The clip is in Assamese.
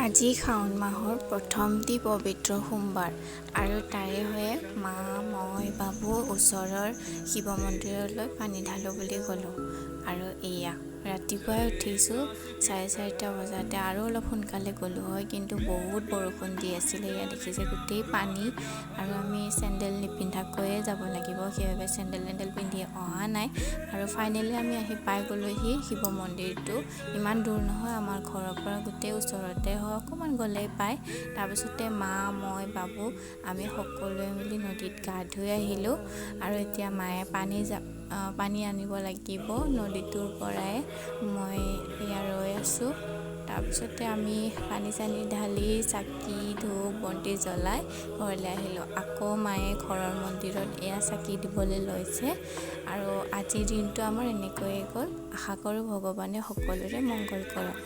আজি শাওণ মাহৰ প্ৰথমটি পবিত্ৰ সোমবাৰ আৰু তাৰে হৈয়ে মা মই বাবু ওচৰৰ শিৱ মন্দিৰলৈ পানী ঢালোঁ বুলি গ'লোঁ। আৰু এয়া ৰাতিপুৱাই উঠিছোঁ 4:30 বজাতে, আৰু অলপ সোনকালে গ'লোঁ হয়, কিন্তু বহুত বৰষুণ দি আছিলে। এয়া দেখিছে গোটেই পানী, আৰু আমি চেণ্ডেল নিপিন্ধাকৈয়ে যাব লাগিব, সেইবাবে চেণ্ডেল পিন্ধি অহা নাই। আৰু ফাইনেলি আমি আহি পাই গ'লোহি শিৱ মন্দিৰটো। ইমান দূৰ নহয়, আমাৰ ঘৰৰ পৰা গোটেই ওচৰতে হয়, অকণমান গ'লেই পায়। তাৰপিছতে মা মই বাবু আমি সকলোৱে মিলি নদীত গা ধুই আহিলোঁ। আৰু এতিয়া মায়ে পানী আনিব লাগিব নদীটোৰ পৰাই। মই এয়া ৰৈ আছোঁ। তাৰপিছতে আমি পানী চানী ঢালি চাকি ধূপ বন্তি জ্বলাই ঘৰলৈ আহিলোঁ। আকৌ মায়ে ঘৰৰ মন্দিৰত এয়া চাকি দিবলৈ লৈছে। আৰু আজিৰ দিনটো আমাৰ এনেকৈয়ে গ'ল। আশা কৰোঁ ভগৱানে সকলোৰে মংগল কৰক।